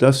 10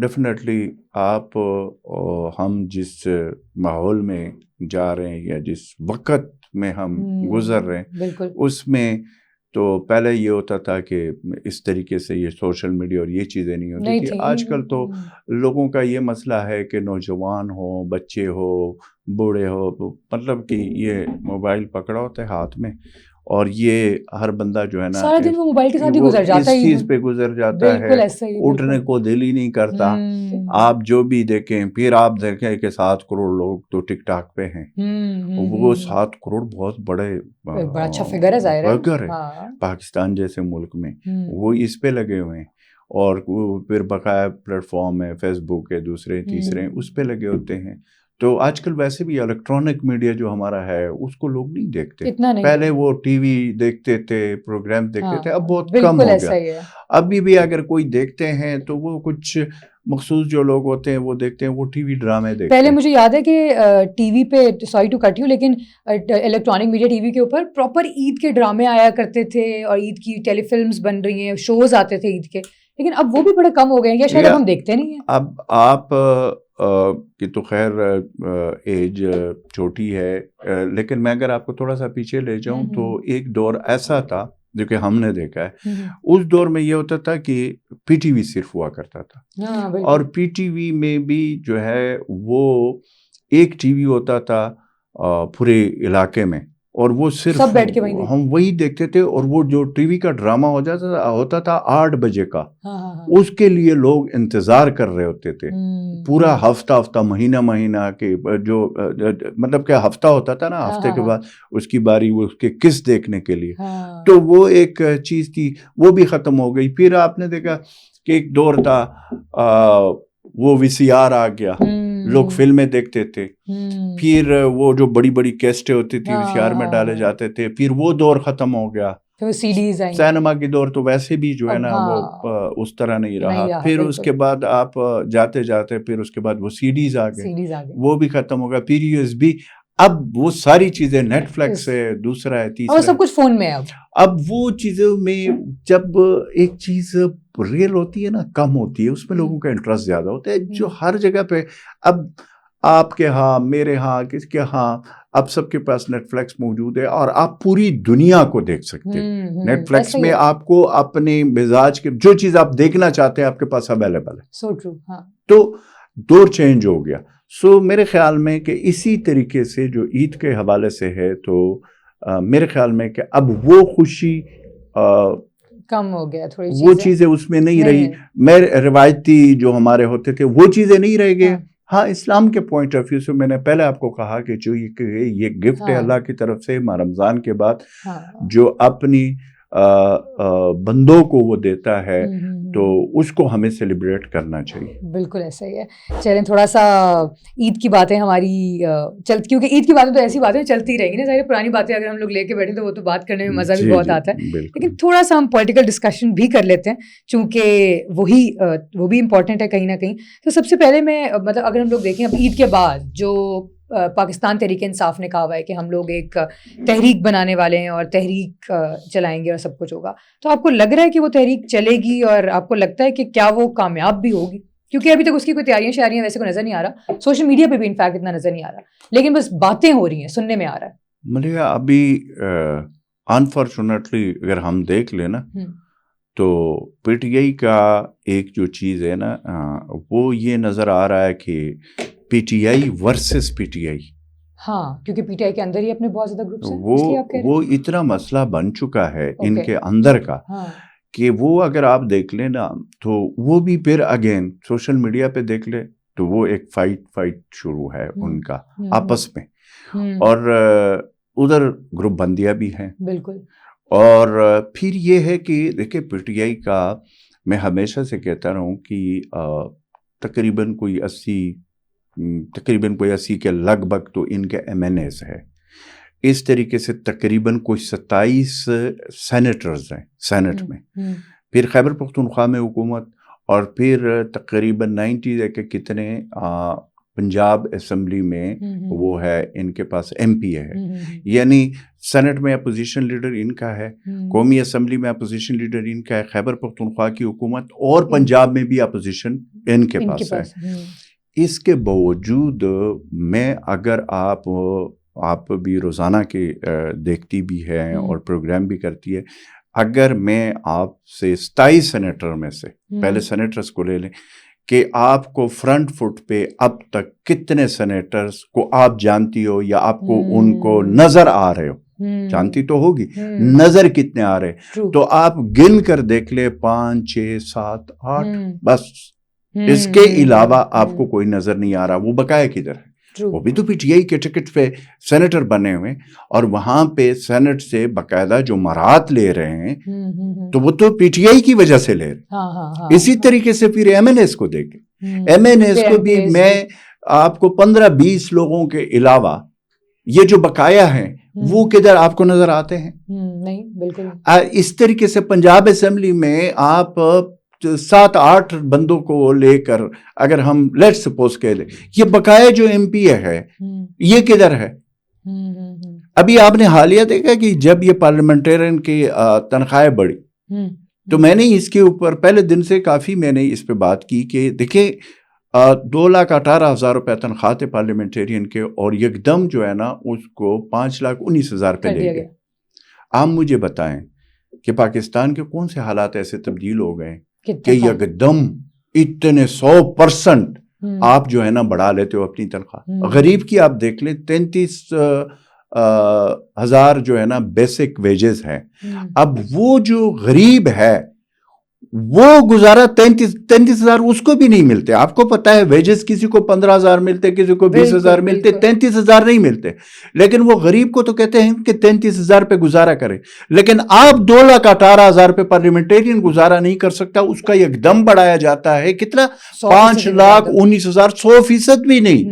definitely آپ ہم جس ماحول میں جا رہے ہیں یا جس وقت میں ہم گزر رہے ہیں بالکل اس میں تو پہلے یہ ہوتا تھا کہ اس طریقے سے یہ سوشل میڈیا اور یہ چیزیں نہیں ہوتی تھی. آج کل تو لوگوں کا یہ مسئلہ ہے کہ نوجوان ہو, بچے ہو, بوڑھے ہو, مطلب کہ یہ موبائل پکڑا ہوتا ہے ہاتھ میں اور یہ ہر بندہ جو ہے نا سارا دن وہ موبائل کے ساتھ ہی گزر جاتا ہے, اس چیز پہ گزر جاتا ہے, اٹھنے کو دل ہی نہیں کرتا. آپ جو بھی دیکھیں, پھر آپ دیکھیں کہ 7 کروڑ لوگ تو ٹک ٹاک پہ ہیں. وہ 7 کروڑ بہت بڑا اچھا فگر ہے, ظاہر ہے پاکستان جیسے ملک میں, وہ اس پہ لگے ہوئے ہیں. اور پھر بقایا پلیٹ فارم ہے, فیس بک ہے, دوسرے تیسرے اس پہ لگے ہوتے ہیں. تو آج کل ویسے بھی الیکٹرانک میڈیا جو ہمارا ہے اس کو لوگ نہیں دیکھتے. پہلے وہ ٹی وی دیکھتے تھے, پروگرام دیکھتے تھے, اب بہت کم ہو گیا. ابھی بھی اگر کوئی دیکھتے ہیں تو وہ کچھ مخصوص جو لوگ ہوتے ہیں وہ دیکھتے ہیں, وہ ٹی وی ڈرامے دیکھتے ہیں. پہلے مجھے یاد ہے کہ ٹی وی پہ, سوری ٹو کٹ یو, لیکن الیکٹرانک میڈیا ٹی وی کے اوپر پراپر عید کے ڈرامے آیا کرتے تھے اور عید کی ٹیلی فلمز بن رہی ہیں, شوز آتے تھے عید کے, لیکن اب وہ بھی بڑے کم ہو گئے ہیں, یا شاید اب ہم دیکھتے نہیں ہیں. اب آپ کی تو خیر ایج چھوٹی ہے, لیکن میں اگر آپ کو تھوڑا سا پیچھے لے جاؤں تو ایک دور ایسا تھا جو کہ ہم نے دیکھا ہے. اس دور میں یہ ہوتا تھا کہ پی ٹی وی صرف ہوا کرتا تھا, اور پی ٹی وی میں بھی جو ہے وہ ایک ٹی وی ہوتا تھا پورے علاقے میں, اور وہ صرف ہم وہی دیکھتے تھے. اور وہ جو ٹی وی کا ڈرامہ ہوتا تھا 8 بجے کا, اس کے لیے لوگ انتظار کر رہے ہوتے تھے پورا ہفتہ مہینہ کہ جو مطلب کہ ہفتہ ہوتا تھا نا, ہفتے کے بعد اس کی باری وہ اس کے کس دیکھنے کے لیے. تو وہ ایک چیز تھی, وہ بھی ختم ہو گئی. پھر آپ نے دیکھا کہ ایک دور تھا وہ وی سی آر آ گیا, لوگ فلمیں دیکھتے تھے. پھر وہ جو بڑی بڑی کیسٹیں ہوتی تھی وی سی آر میں ڈالے جاتے تھے, پھر وہ دور ختم ہو گیا. سینما کی دور تو ویسے بھی جو ہے نا وہ اس طرح نہیں رہا. پھر اس کے بعد آپ جاتے پھر اس کے بعد وہ سی ڈیز آ گئے, وہ بھی ختم ہو گیا. پھر یو ایس بی, اب وہ ساری چیزیں نیٹ فلیکس ہے, دوسرا ہے, تیسرا, اور سب کچھ فون میں. اب وہ چیزوں میں جب ایک چیز ریل ہوتی ہے نا کم ہوتی ہے, اس میں لوگوں کا انٹرسٹ زیادہ ہوتا ہے. جو ہر جگہ پہ اب آپ کے ہاں, میرے ہاں, کس کے ہاں, اب سب کے پاس نیٹ فلیکس موجود ہے اور آپ پوری دنیا کو دیکھ سکتے ہیں. نیٹ فلیکس میں آپ کو اپنے مزاج کے جو چیز آپ دیکھنا چاہتے ہیں آپ کے پاس اویلیبل ہے. So true. تو دور چینج ہو گیا. سو میرے خیال میں کہ اسی طریقے سے جو عید کے حوالے سے ہے, تو میرے خیال میں کہ اب وہ خوشی کم ہو گیا, تھوڑی وہ چیزیں اس میں نہیں رہی. میں روایتی جو ہمارے ہوتے تھے وہ چیزیں نہیں رہ گئے. ہاں, اسلام کے پوائنٹ آف ویو سے میں نے پہلے آپ کو کہا کہ جو یہ گفٹ ہے اللہ کی طرف سے رمضان کے بعد, جو اپنی بندوں کو وہ دیتا ہے, تو اس کو ہمیں سیلیبریٹ کرنا چاہیے. بالکل ایسا ہی ہے. چلیں تھوڑا سا عید کی باتیں ہماری کیونکہ عید کی باتیں تو ایسی باتیں چلتی رہیں گی نا, ظاہر پرانی باتیں اگر ہم لوگ لے کے بیٹھیں تو وہ تو بات کرنے میں مزہ بھی بہت آتا ہے. لیکن تھوڑا سا ہم پولیٹیکل ڈسکشن بھی کر لیتے ہیں, چونکہ وہ بھی امپورٹنٹ ہے کہیں نہ کہیں. تو سب سے پہلے میں مطلب اگر ہم لوگ دیکھیں اب عید کے بعد جو پاکستان تحریک انصاف نے کہا ہوا ہے کہ ہم لوگ ایک تحریک بنانے والے ہیں اور تحریک چلائیں گے اور سب کچھ ہوگا, تو آپ کو لگ رہا ہے کہ وہ تحریک چلے گی اور آپ کو لگتا ہے کہ کیا وہ کامیاب بھی ہوگی؟ کیونکہ ابھی تک اس کی کوئی تیاریاں ویسے کو نظر نہیں آ رہا, سوشل میڈیا پہ بھی انفیکٹ اتنا نظر نہیں آ رہا, لیکن بس باتیں ہو رہی ہیں, سننے میں آ رہا ہے. ملیحہ ابھی انفارچونیٹلی اگر ہم دیکھ لیں نا تو پی ٹی آئی کا ایک جو چیز ہے نا وہ یہ نظر آ رہا ہے کہ پی ٹی آئی ورسز پی ٹی آئی. ہاں, کیونکہ پی ٹی آئی کے اندر ہی اپنے بہت زیادہ گروپس ہیں, وہ اتنا مسئلہ بن چکا ہے ان کے اندر کا کہ وہ اگر آپ دیکھ لیں نا تو وہ بھی پھر اگین سوشل میڈیا پہ دیکھ لیں تو وہ ایک فائٹ شروع ہے ان کا آپس میں, اور ادھر گروپ بندیاں بھی ہیں. بالکل. اور پھر یہ ہے کہ دیکھیں پی ٹی آئی کا میں ہمیشہ سے کہتا رہا ہوں کہ تقریباً کوئی 80 کے لگ بھگ تو ان کے ایم این ایز ہے. اس طریقے سے تقریباً کوئی 27 سینیٹرز ہیں سینٹ میں, پھر خیبر پختونخوا میں حکومت, اور پھر تقریباً 90 کے کتنے پنجاب اسمبلی میں وہ ہے ان کے پاس ایم پی ہے. یعنی سینٹ میں اپوزیشن لیڈر ان کا ہے, قومی اسمبلی میں اپوزیشن لیڈر ان کا ہے, خیبر پختونخوا کی حکومت اور پنجاب میں بھی اپوزیشن ان کے پاس ہے. اس کے باوجود میں اگر آپ بھی روزانہ کے دیکھتی بھی ہیں اور پروگرام بھی کرتی ہے, اگر میں آپ سے 27 سینیٹر میں سے پہلے سینیٹرز کو لے لیں کہ آپ کو فرنٹ فٹ پہ اب تک کتنے سینیٹرز کو آپ جانتی ہو یا آپ کو ان کو نظر آ رہے ہو, جانتی تو ہوگی, نظر کتنے آ رہے, تو آپ گن کر دیکھ لیں 5 6 7 8 بس, اس کے علاوہ آپ کو کوئی نظر نہیں آ رہا. وہ بقایا کدھر ہے؟ وہ بھی تو پی ٹی آئی کے ٹکٹ پہ سینیٹر بنے ہوئے, اور وہاں پہ سینٹ سے باقاعدہ جو مرات لے رہے ہیں تو وہ تو پی ٹی آئی کی وجہ سے لے رہے. اسی طریقے سے پھر ایم این ایس کو دیکھیں, ایم این ایس کو بھی میں آپ کو 15-20 لوگوں کے علاوہ یہ جو بقایا ہیں وہ کدھر آپ کو نظر آتے ہیں؟ نہیں, بالکل. اس طریقے سے پنجاب اسمبلی میں آپ 7-8 بندوں کو لے کر اگر ہم لیٹ سپوز کہہ لیں, یہ بقایا جو ایم پی ہے یہ کدھر ہے؟ ابھی آپ نے حالیہ دیکھا کہ جب یہ پارلیمنٹرین کی تنخواہیں بڑھی تو میں نے اس کے اوپر پہلے دن سے کافی میں نے اس پہ بات کی کہ دیکھیں 2,18,000 روپے تنخواہ تھے پارلیمنٹرین کے, اور یک دم جو ہے نا اس کو 5,19,000 پہ لے گئے. آپ مجھے بتائیں کہ پاکستان کے کون سے حالات ایسے تبدیل ہو گئے کہ یک دم اتنے 100% آپ جو ہے نا بڑھا لیتے ہو اپنی تنخواہ. غریب کی آپ دیکھ لیں 33,000 جو ہے نا بیسک ویجز ہیں. اب وہ جو غریب ہے وہ گزارا 33,000 اس کو بھی نہیں ملتے. آپ کو پتا ہے ویجز کسی کو 15,000 ملتے, کسی کو 20,000 ملتے, 33,000 نہیں ملتے. لیکن وہ غریب کو تو کہتے ہیں کہ 33,000 پہ گزارا کرے, لیکن آپ 2,18,000 پہ پارلیمنٹرین گزارا نہیں کر سکتا, اس کا ایک دم بڑھایا جاتا ہے کتنا 5,19,000, 100% بھی نہیں.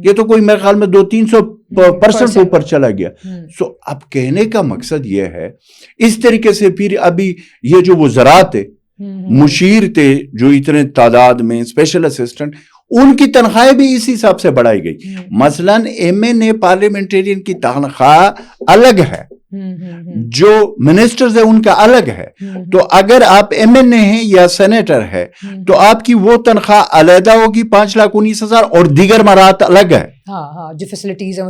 یہ تو کوئی میرے خیال میں 200-300% اوپر چلا گیا. سو اب کہنے کا مقصد یہ ہے, اس طریقے سے پھر ابھی یہ جو وزرات ہے, مشیر تھے جو اتنے تعداد میں, اسپیشل اسسٹنٹ, ان کی تنخواہیں بھی اسی حساب سے بڑھائی گئی. مثلا ایم این اے پارلیمنٹرین کی تنخواہ الگ ہے, جو منسٹرز ہیں ان کا الگ ہے. تو اگر آپ ایم این اے ہیں یا سینیٹر ہے تو آپ کی وہ تنخواہ علیحدہ ہوگی 5,19,000, اور دیگر مرات الگ ہے, جو فیسلٹیز ہیں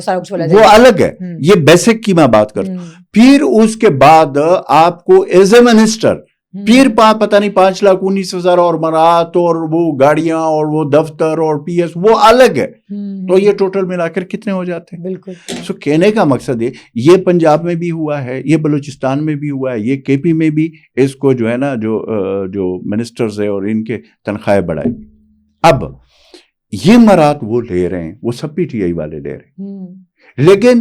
وہ الگ ہے. یہ بیسک کی میں بات کرتا ہوں. پھر اس کے بعد آپ کو ایز اے منسٹر پھر پتہ نہیں 5,19,000 اور مرات اور وہ گاڑیاں اور وہ دفتر اور پی ایس وہ الگ ہے. تو یہ ٹوٹل ملا کر کتنے ہو جاتے ہیں؟ بالکل. سو کہنے کا مقصد یہ پنجاب میں بھی ہوا ہے, یہ بلوچستان میں بھی ہوا ہے, یہ کے پی میں بھی اس کو جو ہے نا جو منسٹرز ہیں اور ان کے تنخواہیں بڑھائے. اب یہ مرات وہ لے رہے ہیں, وہ سب پی ٹی آئی والے لے رہے ہیں, لیکن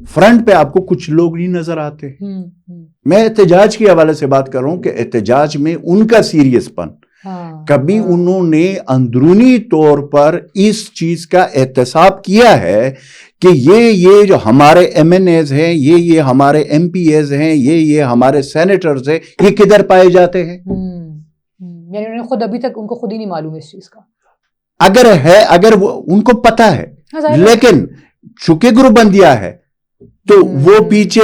فرنٹ پہ آپ کو کچھ لوگ نہیں نظر آتے. میں احتجاج کے حوالے سے بات کر رہا ہوں کہ احتجاج میں ان کا سیریس پن, کبھی انہوں نے اندرونی طور پر اس چیز کا احتساب کیا ہے کہ یہ جو ہمارے ایم این ایز ہیں, یہ ہمارے ایم پی ایز ہیں, یہ ہمارے سینیٹرز ہیں, یہ کدھر پائے جاتے ہیں؟ یعنی انہوں نے خود ابھی تک ان کو خود ہی نہیں معلوم اس چیز کا. اگر ہے, اگر ان کو پتا ہے, لیکن چونکہ گروپ بندیا ہے تو وہ پیچھے.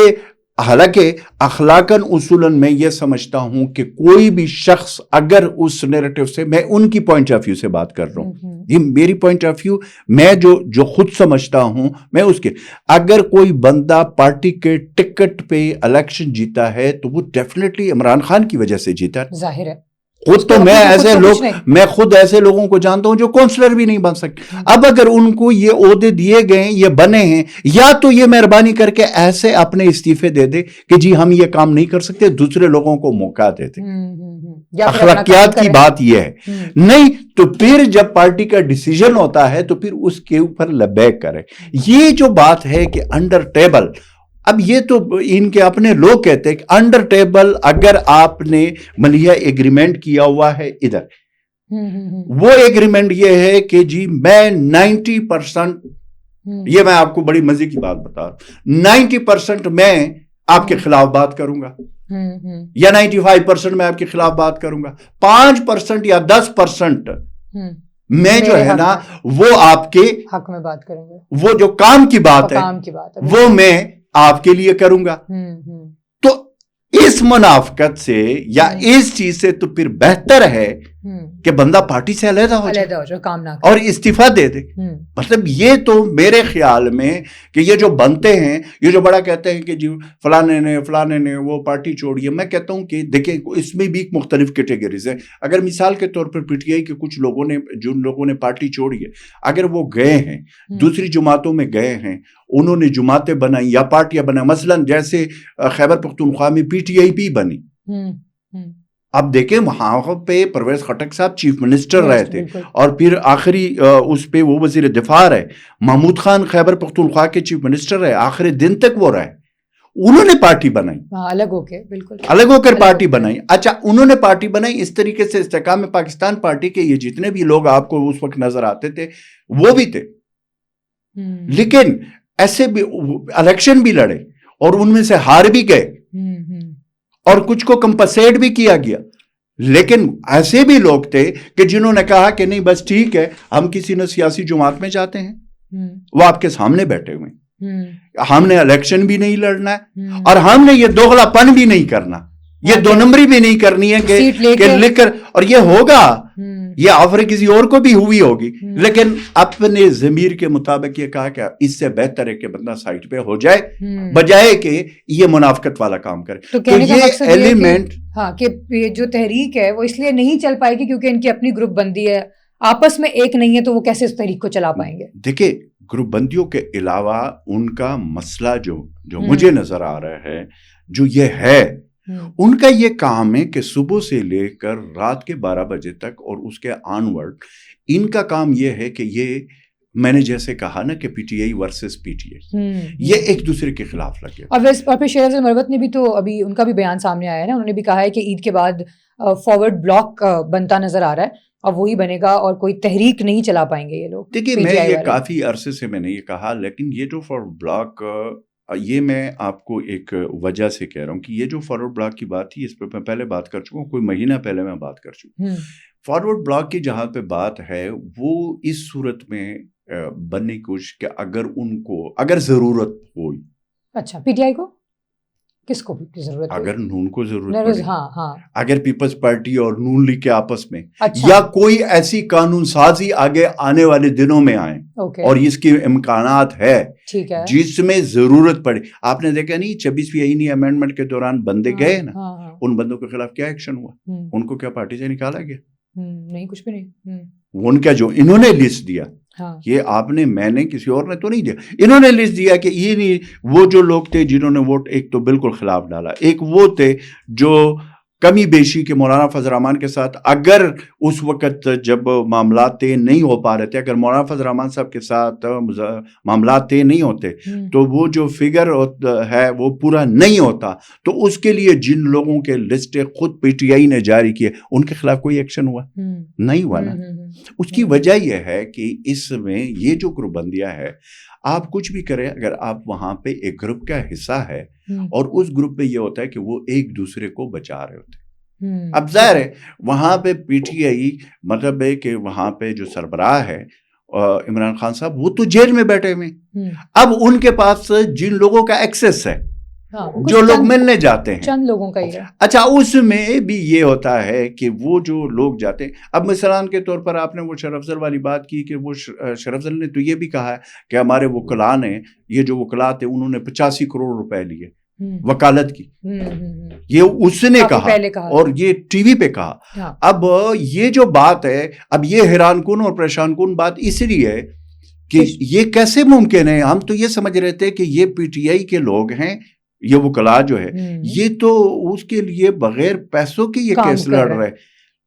حالانکہ اخلاقاً اصولاً میں یہ سمجھتا ہوں کہ کوئی بھی شخص اگر اس نیریٹو سے, میں ان کی پوائنٹ آف ویو سے بات کر رہا ہوں, یہ میری پوائنٹ آف ویو, میں جو خود سمجھتا ہوں میں اس کے, اگر کوئی بندہ پارٹی کے ٹکٹ پہ الیکشن جیتا ہے تو وہ ڈیفینیٹلی عمران خان کی وجہ سے جیتا ہے. ظاہر ہے. خود تو میں خود ایسے لوگوں کو جانتا ہوں جو کونسلر بھی نہیں بن سکتے. اب اگر ان کو یہ عہدے دیے گئے, یہ بنے ہیں, یا تو یہ مہربانی کر کے ایسے اپنے استعفے دے دے کہ جی ہم یہ کام نہیں کر سکتے, دوسرے لوگوں کو موقع دیتے. اخلاقیات کی بات یہ ہے. نہیں تو پھر جب پارٹی کا ڈیسیژن ہوتا ہے تو پھر اس کے اوپر لبیک کرے. یہ جو بات ہے کہ انڈر ٹیبل, اب یہ تو ان کے اپنے لوگ کہتے ہیں کہ انڈر ٹیبل اگر آپ نے ملیہ ایگریمنٹ کیا ہوا ہے ادھر, وہ ایگریمنٹ یہ ہے کہ جی میں 90%, یہ میں آپ کو بڑی مزے کی بات بتا رہا ہوں, 90% میں آپ کے خلاف بات کروں گا, یا 95% میں آپ کے خلاف بات کروں گا, 5% یا 10% میں جو ہے نا وہ آپ کے حق میں بات کریں گے. وہ جو کام کی بات ہے وہ میں آپ کے لیے کروں گا. تو اس منافقت سے یا اس چیز سے تو پھر بہتر ہے کہ بندہ پارٹی سے علیحدہ ہو جائے کام نہ اور استعفیٰ دے دے. مطلب یہ تو میرے خیال میں کہ یہ جو بنتے ہیں, یہ جو بڑا کہتے ہیں کہ جی فلانے نے وہ پارٹی چھوڑی ہے, میں کہتا ہوں کہ دیکھیں اس میں بھی مختلف کیٹیگریز ہیں. اگر مثال کے طور پر پی ٹی آئی کے کچھ لوگوں نے, جن لوگوں نے پارٹی چھوڑی ہے, اگر وہ گئے ہیں دوسری جماعتوں میں گئے ہیں, انہوں نے جماعتیں بنائی یا پارٹیاں بنائی, مثلا جیسے خیبر پختونخوا میں پی ٹی آئی بھی بنی. اب دیکھیں وہاں پہ پرویز خٹک صاحب چیف منسٹر رہے تھے اور پھر آخری اس پہ وہ وزیر دفاع رہے. محمود خان خیبر پختونخوا کے چیف منسٹر رہے, آخری دن تک وہ رہے. انہوں نے پارٹی بنائی الگ ہو کے, بالکل الگ ہو کر پارٹی بنائی. اچھا انہوں نے پارٹی بنائی اس طریقے سے, استحکام پاکستان پارٹی کے یہ جتنے بھی لوگ آپ کو اس وقت نظر آتے تھے وہ بھی تھے, لیکن ایسے بھی الیکشن بھی لڑے اور ان میں سے ہار بھی گئے اور کچھ کو کمپنسیٹ بھی کیا گیا. لیکن ایسے بھی لوگ تھے کہ جنہوں نے کہا کہ نہیں بس ٹھیک ہے, ہم کسی نہ سیاسی جماعت میں جاتے ہیں, وہ آپ کے سامنے بیٹھے ہوئے, ہم نے الیکشن بھی نہیں لڑنا ہے اور ہم نے یہ دوغلا پن بھی نہیں کرنا, یہ دو نمبری بھی نہیں کرنی ہے کہ لکھ کر, اور یہ ہوگا, یہ آفر کسی اور کو بھی ہوئی ہوگی, لیکن اپنے ضمیر کے مطابق یہ کہا کہ اس سے بہتر ہے کہ بندہ سائٹ پہ ہو جائے بجائے کہ یہ منافقت والا کام کرے. تو یہ ایلیمنٹ, ہاں, کہ یہ جو تحریک ہے وہ اس لیے نہیں چل پائے گی کیونکہ ان کی اپنی گروپ بندی ہے, آپس میں ایک نہیں ہے, تو وہ کیسے اس تحریک کو چلا پائیں گے؟ دیکھیں گروپ بندیوں کے علاوہ ان کا مسئلہ جو مجھے نظر آ رہا ہے, جو یہ ہے ان کا یہ کام ہے کہ صبح سے لے کر رات کے 12 بجے تک اور اس کے آنورڈ ان کا کام یہ ہے کہ یہ, میں نے جیسے کہا نا کہ پی ٹی آئی ورسز پی ٹی آئی, یہ ایک دوسرے کے خلاف لگے. اور پھر شیر افضل مروت نے بھی تو ابھی ان کا بھی بیان سامنے آیا ہے نا, انہوں نے بھی کہا ہے کہ عید کے بعد فارورڈ بلاک بنتا نظر آ رہا ہے, اب وہی بنے گا اور کوئی تحریک نہیں چلا پائیں گے یہ لوگ. دیکھیے میں یہ کافی عرصے سے میں نے یہ کہا, لیکن یہ جو فارورڈ بلاک, یہ میں آپ کو ایک وجہ سے کہہ رہا ہوں کہ یہ جو فارورڈ بلاک کی بات تھی اس پہ میں پہلے بات کر چکا ہوں, کوئی مہینہ پہلے میں بات کر چکا ہوں. فارورڈ بلاک کی جہاں پہ بات ہے وہ اس صورت میں بننے کی کوشش کہ اگر ضرورت ہوئی. اچھا پی ٹی آئی کو کس کو ضرورت, اگر نون کو ضرورت پڑے, ہاں, اگر پیپلز پارٹی اور نون لیگ کے آپس میں یا کوئی ایسی قانون سازی آگے آنے والے دنوں میں آئے اور اس کی امکانات ہے جس میں ضرورت پڑے. آپ نے دیکھا نہیں 26ویں آئینی امینڈمنٹ کے دوران بندے گئے نا, ان بندوں کے خلاف کیا ایکشن ہوا, ان کو کیا پارٹی سے نکالا گیا؟ نہیں, کچھ بھی نہیں. ان کا جو انہوں نے لسٹ دیا, یہ آپ نے, میں نے, کسی اور نے تو نہیں دیا, انہوں نے لسٹ دیا کہ یہ نہیں, وہ جو لوگ تھے جنہوں نے ووٹ ایک تو بالکل خلاف ڈالا, ایک وہ تھے جو کمی بیشی کے مولانا فضل الرحمان کے ساتھ, اگر اس وقت جب معاملات طے نہیں ہو پا رہے تھے, اگر مولانا فضل الرحمان صاحب کے ساتھ معاملات طے نہیں ہوتے تو وہ جو فگر ہے وہ پورا نہیں ہوتا, تو اس کے لیے جن لوگوں کے لسٹ خود پی ٹی آئی نے جاری کیے ان کے خلاف کوئی ایکشن ہوا نہیں ہوا نا. اس کی وجہ یہ ہے کہ اس میں یہ جو گروپ بندیاں ہے, آپ کچھ بھی کریں, اگر آپ وہاں پہ ایک گروپ کا حصہ ہے اور اس گروپ میں یہ ہوتا ہے کہ وہ ایک دوسرے کو بچا رہے ہوتے ہیں. اب ظاہر ہے وہاں پہ پی ٹی آئی مطلب ہے کہ وہاں پہ جو سربراہ ہے عمران خان صاحب, وہ تو جیل میں بیٹھے ہوئے, اب ان کے پاس جن لوگوں کا ایکسس ہے, جو لوگ ملنے جاتے ہیں, چند لوگوں کا ہی ہے. اچھا اس میں بھی یہ ہوتا ہے کہ وہ جو لوگ جاتے ہیں, اب مثلاً کے طور پر آپ نے وہ شرف افضل والی بات کی کہ وہ شرف افضل نے تو یہ بھی کہا ہے کہ ہمارے وکلاء نے, یہ جو وکلاء تھے انہوں نے 85 کروڑ روپے لیے وکالت کی, یہ اس نے کہا اور یہ ٹی وی پہ کہا. اب یہ جو بات ہے, اب یہ حیران کن اور پریشان کن بات اس لیے ہے کہ یہ کیسے ممکن ہے. ہم تو یہ سمجھ رہے تھے کہ یہ پی ٹی آئی کے لوگ ہیں, یہ وکلاء جو ہے یہ تو اس کے لیے بغیر پیسوں کے یہ کیس لڑ رہے,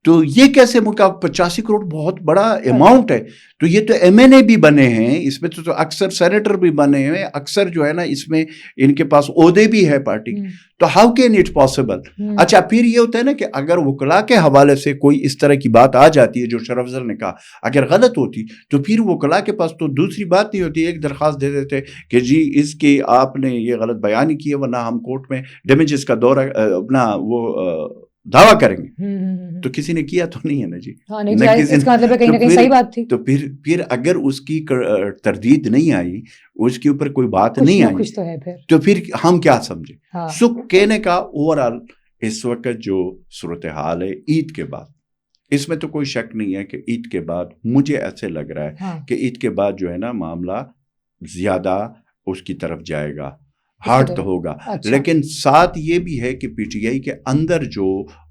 تو یہ کیسے 85 کروڑ بہت بڑا اماؤنٹ ہے. تو یہ تو ایم این اے بھی بنے ہیں اس میں, تو اکثر سینیٹر بھی بنے ہیں, اکثر جو ہے نا اس میں ان کے پاس عہدے بھی ہے پارٹی, تو ہاؤ کین اٹ پاسبل. اچھا پھر یہ ہوتا ہے نا کہ اگر وکلاء کے حوالے سے کوئی اس طرح کی بات آ جاتی ہے جو شرف افضل نے کہا, اگر غلط ہوتی تو پھر وکلاء کے پاس تو دوسری بات نہیں ہوتی, ایک درخواست دے دیتے کہ جی اس کی آپ نے یہ غلط بیانی کی ہے, ورنہ ہم کورٹ میں ڈیمیجز کا دورہ اپنا وہ دعویٰ کریں گے، تو کسی نے کیا تو نہیں ہے نا جی، اس کا مطلب کہیں نہ کہیں صحیح بات تھی. تو پھر اگر اس کی تردید نہیں آئی، اس کے اوپر کوئی بات نہیں آئی، تو پھر ہم کیا سمجھے. سو کہنے کا اوورآل اس وقت جو صورتحال ہے عید کے بعد، اس میں تو کوئی شک نہیں ہے کہ عید کے بعد مجھے ایسے لگ رہا ہے کہ عید کے بعد جو ہے نا معاملہ زیادہ اس کی طرف جائے گا، ہارڈ تو ہوگا. لیکن ساتھ یہ بھی ہے کہ پی ٹی آئی کے اندر جو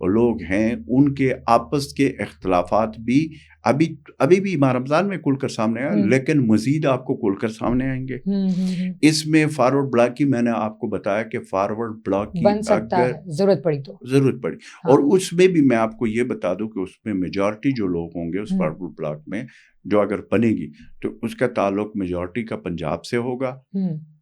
لوگ ہیں ان کے آپس کے اختلافات بھی ابھی بھی ماہ رمضان میں کھل کر سامنے آئے، لیکن مزید آپ کو کھل کر سامنے آئیں گے. اس میں فارورڈ بلاک کی میں نے آپ کو بتایا کہ فارورڈ بلاک کی اگر ضرورت پڑی اور اس میں بھی میں آپ کو یہ بتا دوں کہ اس میں میجورٹی جو لوگ ہوں گے اس فارورڈ بلاک میں جو اگر بنے گی تو اس کا تعلق میجورٹی کا پنجاب سے ہوگا،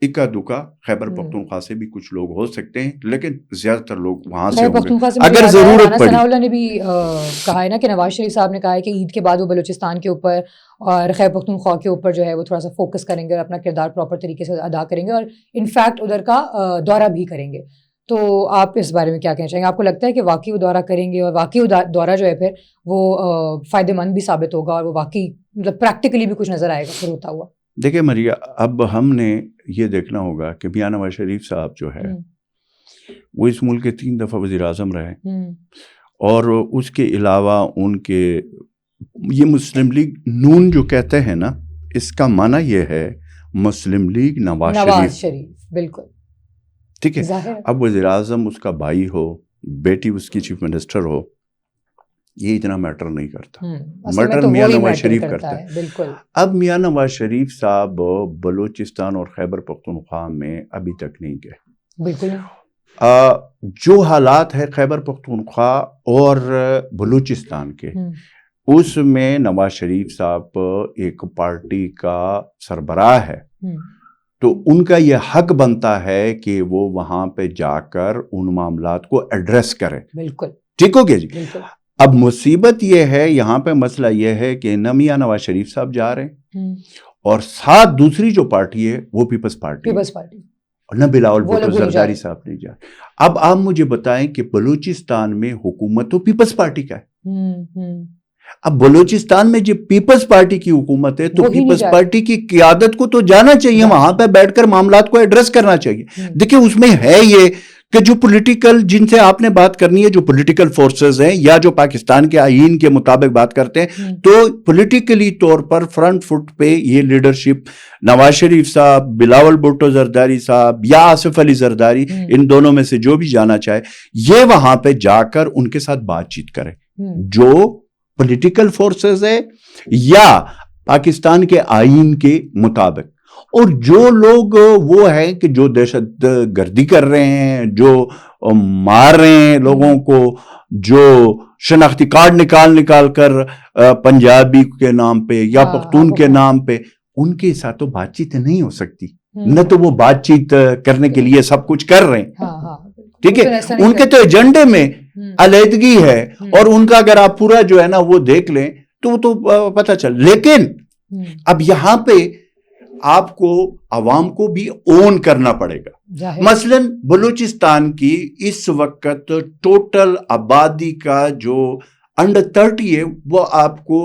اکا دکا خیبر پختونخوا سے بھی کچھ لوگ ہو سکتے ہیں، لیکن زیادہ تر لوگ وہاں سے ہوں گے اگر ضرورت پڑی. ثناء اللہ نے بھی کہا ہے نا کہ نواز شریف صاحب نے کہا ہے کہ عید کے بعد وہ بلوچستان کے اوپر اور خیبر پختونخوا کے اوپر جو ہے وہ تھوڑا سا فوکس کریں گے اور اپنا کردار پراپر طریقے سے ادا کریں گے اور انفیکٹ ادھر کا دورہ بھی کریں گے. تو آپ اس بارے میں کیا کہنا چاہیں گے؟ آپ کو لگتا ہے کہ واقعی وہ دورہ کریں گے اور واقعی دورہ جو ہے پھر وہ فائدہ مند بھی ثابت ہوگا اور وہ واقعی مطلب پریکٹیکلی بھی کچھ نظر آئے گا پھر ہوتا ہوا؟ دیکھیں مریا، اب ہم نے یہ دیکھنا ہوگا کہ میاں نواز شریف صاحب جو ہے وہ اس ملک کے 3 دفعہ وزیر اعظم رہے، اور اس کے علاوہ ان کے یہ مسلم لیگ نون جو کہتے ہیں نا، اس کا معنی یہ ہے مسلم لیگ نواز شریف. بالکل ٹھیک ہے. اب وزیر اعظم اس کا بھائی ہو، بیٹی اس کی چیف منسٹر ہو، یہ اتنا میٹر نہیں کرتا، میٹر میاں نواز شریف کرتا ہے. بالکل. اب میاں نواز شریف صاحب بلوچستان اور خیبر پختونخوا میں ابھی تک نہیں گئے. بالکل. جو حالات ہے خیبر پختونخوا اور بلوچستان کے، اس میں نواز شریف صاحب ایک پارٹی کا سربراہ ہے، تو ان کا یہ حق بنتا ہے کہ وہ وہاں پہ جا کر ان معاملات کو ایڈریس کرے. بالکل ٹھیک ہو گیا جی. اب مصیبت یہ ہے، یہاں پہ مسئلہ یہ ہے کہ نہ میاں نواز شریف صاحب جا رہے ہیں اور ساتھ دوسری جو پارٹی ہے وہ پیپلز پارٹی، اور نہ بلاول بھٹو زرداری صاحب نہیں جا رہے. اب آپ مجھے بتائیں کہ بلوچستان میں حکومت تو پیپلز پارٹی کا ہے. اب بلوچستان میں جو پیپلز پارٹی کی حکومت ہے تو پیپلز پارٹی کی قیادت کو تو جانا چاہیے، وہاں پہ بیٹھ کر معاملات کو ایڈریس کرنا چاہیے. دیکھیں اس میں ہے یہ کہ جو پولیٹیکل، جن سے آپ نے بات کرنی ہے، جو پولیٹیکل فورسز ہیں یا جو پاکستان کے آئین کے مطابق بات کرتے ہیں، تو پولیٹیکلی طور پر فرنٹ فٹ پہ یہ لیڈرشپ نواز شریف صاحب، بلاول بھٹو زرداری صاحب یا آصف علی زرداری، ان دونوں میں سے جو بھی جانا چاہے، یہ وہاں پہ جا کر ان کے ساتھ بات چیت کرے. جو پولیٹیکل فورسز ہے یا پاکستان کے آئین کے مطابق، اور جو لوگ وہ ہیں کہ جو دہشت گردی کر رہے ہیں، جو مار رہے ہیں لوگوں کو، جو شناختی کارڈ نکال کر پنجابی کے نام پہ یا پختون کے نام پہ، ان کے ساتھ تو بات چیت نہیں ہو سکتی. نہ تو وہ بات چیت کرنے کے لیے سب کچھ کر رہے ہیں، ٹھیک ہے. ان کے تو ایجنڈے میں علیحدگی ہے، اور ان کا اگر آپ پورا جو ہے نا وہ دیکھ لیں تو وہ تو پتہ چل. لیکن اب یہاں پہ آپ کو عوام کو بھی اون کرنا پڑے گا. مثلا بلوچستان کی اس وقت ٹوٹل آبادی کا جو انڈر 30 ہے، وہ آپ کو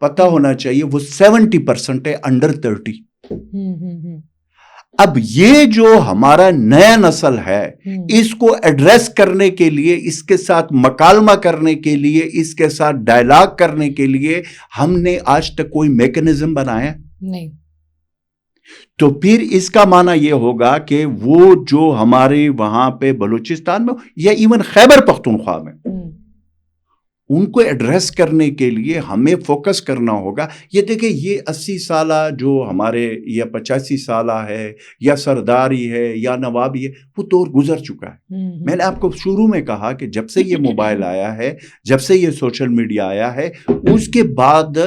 پتہ ہونا چاہیے وہ 70% ہے انڈر 30. اب یہ جو ہمارا نیا نسل ہے، اس کو ایڈریس کرنے کے لیے، اس کے ساتھ مکالمہ کرنے کے لیے، اس کے ساتھ ڈائلاگ کرنے کے لیے ہم نے آج تک کوئی میکنزم بنایا نہیں. تو پھر اس کا معنی یہ ہوگا کہ وہ جو ہمارے وہاں پہ بلوچستان میں یا ایون خیبر پختونخوا میں، ان کو ایڈریس کرنے کے لیے ہمیں فوکس کرنا ہوگا. یہ دیکھیں، یہ 80 سالہ جو ہمارے یا 85 سالہ ہے یا سرداری ہے یا نوابی ہے، وہ دور گزر چکا ہے. میں نے آپ کو شروع میں کہا کہ جب سے یہ موبائل آیا ہے، جب سے یہ سوشل میڈیا آیا ہے، اس کے بعد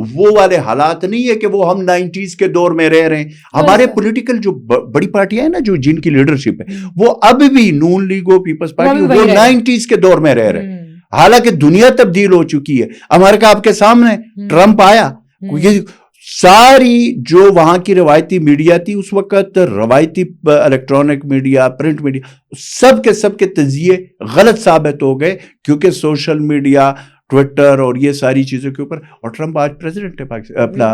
وہ والے حالات نہیں ہے کہ وہ ہم 90s کے دور میں رہ رہے ہیں. ہمارے پولیٹیکل جو بڑی پارٹیاں ہیں نا، جو جن کی لیڈرشپ ہے، وہ اب بھی نون لیگ و پیپلز پارٹی، وہ 90s کے دور میں رہ رہے ہیں. حالانکہ دنیا تبدیل ہو چکی ہے. امریکہ آپ کے سامنے، ٹرمپ آیا، یہ ساری جو وہاں کی روایتی میڈیا تھی اس وقت، روایتی الیکٹرانک میڈیا، پرنٹ میڈیا، سب کے تجزیے غلط ثابت ہو گئے، کیونکہ سوشل میڈیا، ٹویٹر اور یہ ساری چیزوں کے اوپر. اور ٹرمپ آج پریزیڈنٹ ہے اپنا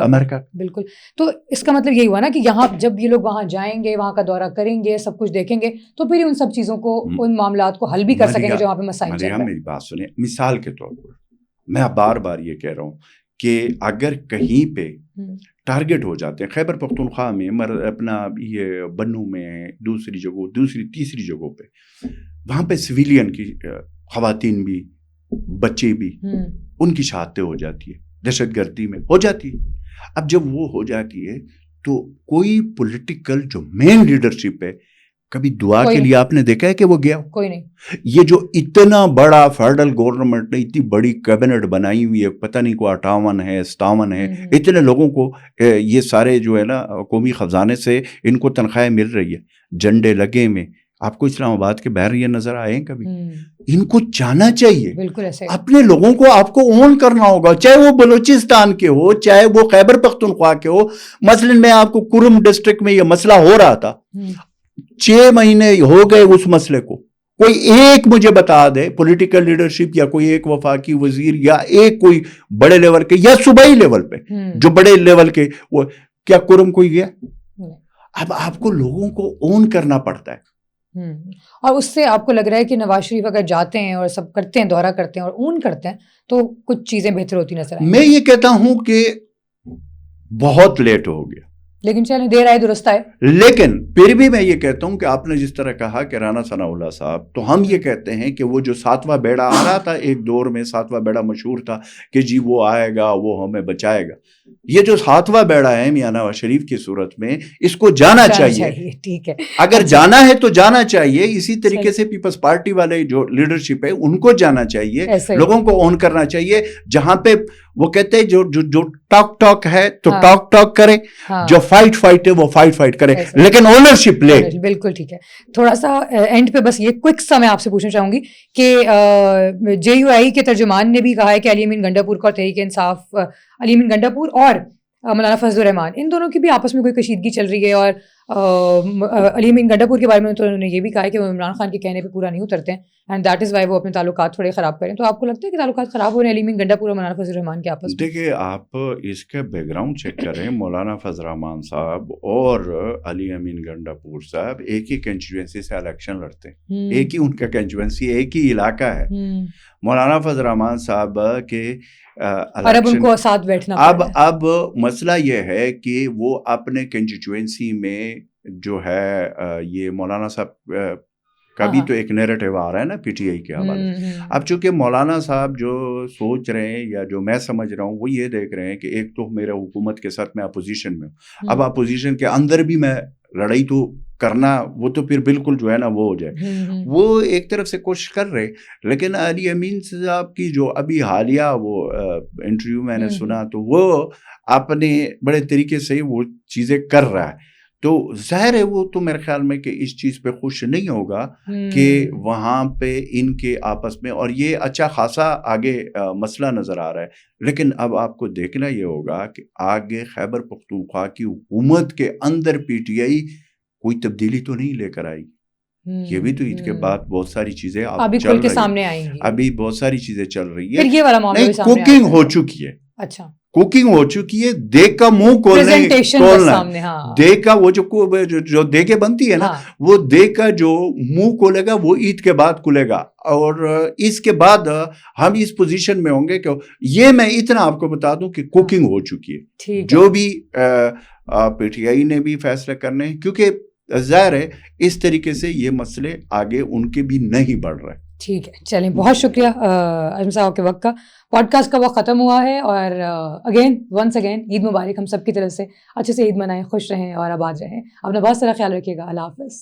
امریکہ. بالکل. تو اس کا مطلب یہی ہوا نا کہ یہاں جب یہ لوگ وہاں جائیں گے، وہاں کا دورہ کریں گے، سب کچھ دیکھیں گے، تو پھر ان سب چیزوں کو، ان معاملات کو حل بھی کر سکیں گے جو وہاں پہ مسائل چل رہے ہیں. میری بات سنیں، مثال کے طور پر میں بار بار یہ کہہ رہا ہوں کہ اگر کہیں پہ ٹارگٹ ہو جاتے ہیں، خیبر پختونخوا میں، اپنا یہ بنو میں، دوسری جگہوں، تیسری جگہوں پہ، وہاں پہ سویلین کی خواتین بھی، بچے بھی، ان کی شہادتیں ہو جاتی ہے، دہشت گردی میں ہو جاتی ہے. اب جب وہ ہو جاتی ہے تو کوئی پولیٹیکل جو مین لیڈرشپ ہے، کبھی دعا کے لیے آپ نے دیکھا ہے کہ وہ گیا؟ کوئی نہیں. یہ جو اتنا بڑا فیڈرل گورنمنٹ نے اتنی بڑی کیبنٹ بنائی ہوئی ہے، پتہ نہیں کو 58 ہے 57 ہے، اتنے لوگوں کو یہ سارے جو ہے نا قومی خزانے سے ان کو تنخواہیں مل رہی ہے، جھنڈے لگے میں. آپ کو اسلام آباد کے باہر یہ نظر آئے ہیں کبھی؟ ان کو جانا چاہیے. بالکل ایسے اپنے لوگوں کو آپ کو اون کرنا ہوگا، چاہے وہ بلوچستان کے ہو، چاہے وہ خیبر پختونخوا کے ہو. مثلا میں آپ کو کرم ڈسٹرکٹ میں یہ مسئلہ ہو رہا تھا، 6 مہینے ہو گئے اس مسئلے کو. کوئی ایک مجھے بتا دے پولیٹیکل لیڈرشپ، یا کوئی ایک وفاقی وزیر، یا ایک کوئی بڑے لیول کے، یا صوبائی لیول پہ جو بڑے لیول کے، وہ کیا کرم کوئی گیا؟ اب آپ کو لوگوں کو اون کرنا پڑتا ہے. اور اس سے آپ کو لگ رہا ہے کہ نواز شریف اگر جاتے ہیں اور سب کرتے ہیں، دورہ کرتے ہیں اور اون کرتے ہیں، تو کچھ چیزیں بہتر ہوتی نظر آئیں؟ میں یہ کہتا ہوں کہ بہت لیٹ ہو گیا، لیکن چلیں دیر آئے درست آئے. لیکن پھر بھی میں یہ کہتا ہوں کہ آپ نے جس طرح کہا کہ رانا ثناء اللہ صاحب، تو ہم یہ کہتے ہیں کہ وہ جو 7واں بیڑا آ رہا تھا، ایک دور میں 7واں بیڑا مشہور تھا کہ جی وہ آئے گا، وہ ہمیں بچائے گا. یہ جو 7واں بیڑا ہے میاں نواز شریف کی صورت میں، اس کو جانا چاہیے. ٹھیک ہے، اگر جانا ہے تو جانا چاہیے. اسی طریقے سے پیپلز پارٹی والے جو لیڈرشپ ہے ان کو جانا چاہیے، لوگوں کو اون کرنا چاہیے. جہاں پہ وہ کہتے ہیں جو ٹاک ہے تو ٹاک کرے، جو فائٹ ہے وہ فائٹ کرے، لیکن اونرشپ لے. بالکل ٹھیک ہے. تھوڑا سا اینڈ پہ بس یہ کوئک سا میں آپ سے پوچھنا چاہوں گی کہ JUI کے ترجمان نے بھی کہا ہے کہ علی امین گنڈاپور کا تحریک انصاف، علی امین گنڈاپور اور مولانا فضل الرحمان، ان دونوں کی بھی آپس میں کوئی کشیدگی چل رہی ہے. اور علی امین گنڈاپور کے بارے میں تو انہوں نے یہ بھی کہا ہے کہ وہ عمران خان کے کہنے پہ پورا نہیں اترتے ہیں، اینڈ دیٹ از وائی وہ اپنے تعلقات تھوڑے خراب کریں. تو آپ کو لگتا ہے کہ تعلقات خراب ہو رہے ہیں علی امین گنڈاپور اور مولانا فضل الرحمان کے آپس میں؟ دیکھیے، آپ اس کا بیک گراؤنڈ چیک کریں. مولانا فضل الرحمان صاحب اور علی امین گنڈاپور صاحب ایک ہی کنسٹیچوئنسی سے الیکشن لڑتے ہیں، ایک ہی ان کا کنسٹیچوئنسی، ایک ہی علاقہ ہے. مولانا فضل الرحمان صاحب کے اور اب ان کو ساتھ بیٹھنا اب مسئلہ یہ ہے کہ وہ اپنے کنسٹیچوئنسی میں جو ہے یہ مولانا صاحب کا بھی تو ایک نیریٹو آ رہا ہے نا PTI کے حوالے سے. اب چونکہ مولانا صاحب جو سوچ رہے ہیں یا جو میں سمجھ رہا ہوں وہ یہ دیکھ رہے ہیں کہ ایک تو میرے حکومت کے ساتھ میں اپوزیشن میں ہوں، اب اپوزیشن کے اندر بھی میں لڑائی تو کرنا، وہ تو پھر بالکل جو ہے نا وہ ہو جائے. وہ ایک طرف سے کوشش کر رہے، لیکن علی امین صاحب کی جو ابھی حالیہ وہ انٹرویو میں نے سنا تو وہ اپنے بڑے طریقے سے وہ چیزیں کر رہا ہے. تو ظاہر ہے وہ تو میرے خیال میں کہ اس چیز پہ خوش نہیں ہوگا کہ وہاں پہ ان کے آپس میں، اور یہ اچھا خاصا آگے مسئلہ نظر آ رہا ہے. لیکن اب آپ کو دیکھنا یہ ہوگا کہ آگے خیبر پختونخوا کی حکومت کے اندر PTI کوئی تبدیلی تو نہیں لے کر آئی. یہ بھی تو عید کے بعد بہت ساری چیزیں ابھی کھل کے سامنے آئیں گی، ابھی بہت ساری چیزیں چل رہی ہیں. نہیں، کوکنگ ہو چکی ہے. اچھا، کوکنگ ہو چکی ہے. دیکھ کا منہ کھولنا، دیکھ کا وہ جو دیکھیں بنتی ہے نا، وہ دیکھ کا جو منہ کھولے گا وہ عید کے بعد کھلے گا. اور اس کے بعد ہم اس پوزیشن میں ہوں گے کہ یہ میں اتنا آپ کو بتا دوں کہ کوکنگ ہو چکی ہے. جو بھی PTI نے بھی فیصلے کرنے ہیں، کیونکہ ظاہر ہے اس طریقے سے یہ مسئلے آگے ان کے بھی نہیں بڑھ رہے. ٹھیک ہے، چلیں، بہت شکریہ اعظم صاحب کے وقت کا. پوڈ کاسٹ کا وقت ختم ہوا ہے، اور ونس اگین عید مبارک ہم سب کی طرف سے. اچھے سے عید منائیں، خوش رہیں اور آباد رہیں. اپنا بہت سارا خیال رکھیے گا. اللہ حافظ.